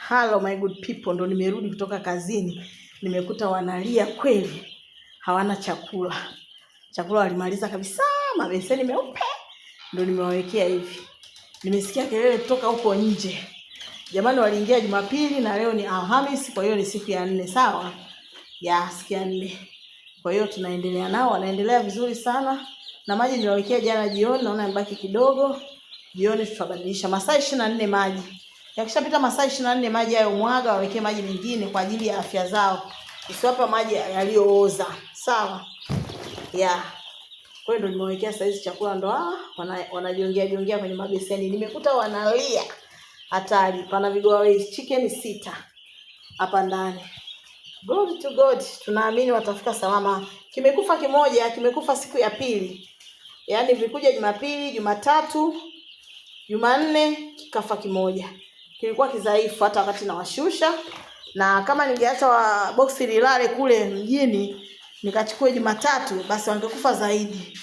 Hello my good people, ndo nimerudi kutoka kazini. Nimekuta wanalia kweli. Hawana chakula. Chakula walimaliza kabisa, mabeseni meupe. Ndo nimewawekea hivi. Nimesikia kelele kutoka huko nje. Jamani, waliingia Jumapili na leo ni Alhamisi, kwa hiyo ni siku ya 4, sawa? Ya siku ya 4. Kwa hiyo tunaendelea nao, wanaendelea vizuri sana. Na maji niliwawekea jana jioni, naona yamebaki kidogo. Jioni tutabadilisha masaa 24 maji. Yakishapita masaa 24 maji hayo mwaga, waweke maji mengine kwa ajili ya afya zao. Usiwapa maji yaliyooza. Sawa? Kwa hiyo ndo nimewekea saizi chakula, ndo wanajiongea kwenye mabeseni. Nimekuta wanalia hatari. Pana vigoa chicken 6 hapa ndani. Glory to God. Tunaamini watafika salama. Kimekufa kimoja, kimekufa siku ya pili. Yaani vikuja Jumapili, Jumatatu, Jumanne kikafa kimoja. Kilikuwa kidhaifu hata wakati nawashusha, na kama ningeacha boksi lilale kule mjini nikachukua Jumatatu basi wangekufa zaidi.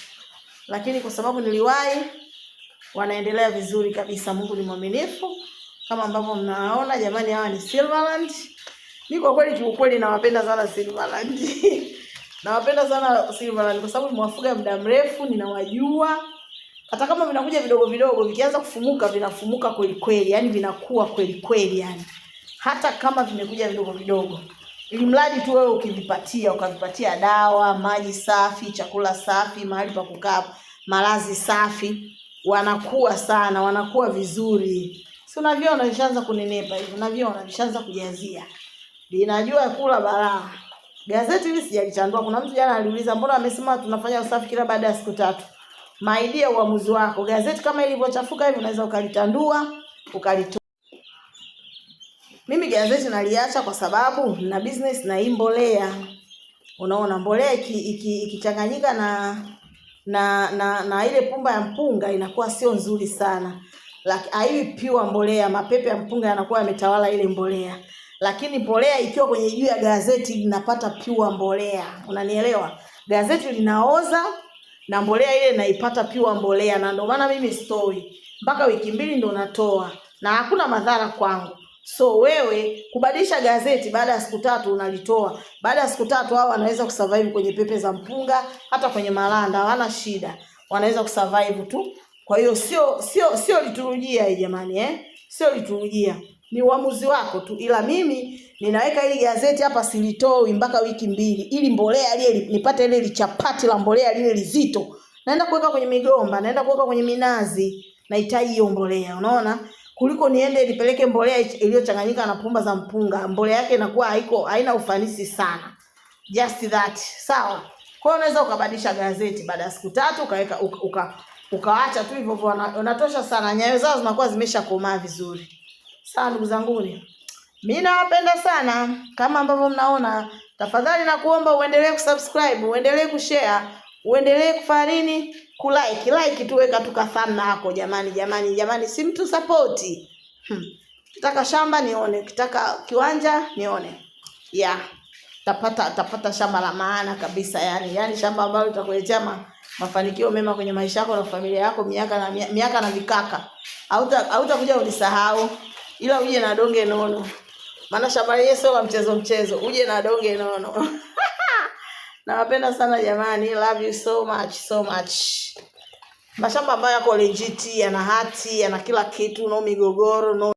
Lakini kwa sababu niliwahi, wanaendelea vizuri kabisa. Mungu ni mwaminifu. Kama ambavyo mnaona jamani, hawa ni Silverland. Mimi kwa kweli kiukweli nawapenda sana Silverland. Nawapenda sana Silverland kwa sababu nimewafuga muda mrefu, ninawajua. Hata kama vinakuja vidogo vidogo, vikianza kufumuka vinafumuka kweli kweli, yani vinakuwa kweli kweli yani. Hata kama vimekuja vidogo vidogo, ili mradi tu wewe ukavipatia dawa, maji safi, chakula safi, mahali pa kukaa, malazi safi, wanakuwa sana, wanakuwa vizuri. Si unaviona vishaanza kunenepa hivi, unaviona vishaanza kujazia. Vinajua kula balaa. Gazeti hili sijalitandua. Kuna mtu jana aliuliza mbona amesema tunafanya usafi kila baada ya siku 3. Maidia uamuzi wako. Gazeti kama ilivyochafuka hivi unaweza ukalitandua, ukalitoa. Mimi gazeti naliacha kwa sababu na business na hii mbolea. Unaona mbolea ikichanganyika na ile pumba ya mpunga inakuwa sio nzuri sana. Haiwi pure mbolea, mapepe ya mpunga yanakuwa yametawala ile mbolea. Lakini mbolea ikiwa kwenye juu ya gazeti linapata pure mbolea. Unanielewa? Gazeti linaoza na mbolea ile naipata pure mbolea, na ndio maana mimi story mpaka wiki 2 ndo natoa na hakuna madhara kwangu. So wewe kubadilisha gazeti baada ya siku 3 unalitoa. Baada ya siku 3 hao wanaweza kusurvive kwenye pepe za mpunga, hata kwenye malanda hawana shida. Wanaweza kusurvive tu. Kwa hiyo sio liturujia hii jamani Sio liturujia. Ni uamuzi wako tu, ila mimi ninaweka hili gazeti hapa silitoi mpaka wiki 2 ili mbolea ile nipate ile lichapati la mbolea lile lizito. Naenda kuweka kwenye migomba, naenda kuweka kwenye minazi, nahitaji hiyo mbolea, unaona? Kuliko niende nipeleke mbolea iliyochanganyika na pumba za mpunga, mbolea yake inakuwa haina ufanisi sana. Just that. Sawa? Kwa hiyo unaweza ukabadilisha gazeti baada ya siku 3 ukaweka ukaacha tu hivyo unatosha sana. Nyayo zao zinakuwa zimeshakomaa vizuri. Sawa ndugu zangu, mimi nawapenda sana kama ambavyo mnaona. Tafadhali na kuomba uendelee kusubscribe, uendelee kushare, uendelee kufanya nini? Like tu, weka tu thumbs hapo jamani, si mtu support. Kitaka shamba nione, kitaka kiwanja nione. Tapata shamba la maana kabisa yani shamba ambalo litakuletea mafanikio mema kwenye maisha yako na familia yako miaka na vikaka. Hautakuja unisahau. Ila uje na donge nono. Maana shamba lenyewe sio la mchezo. Uje na donge nono. Nawapenda sana jamani. Love you so much. Mashamba ambayo yako legit, yana hati, yana kila kitu, no migogoro, no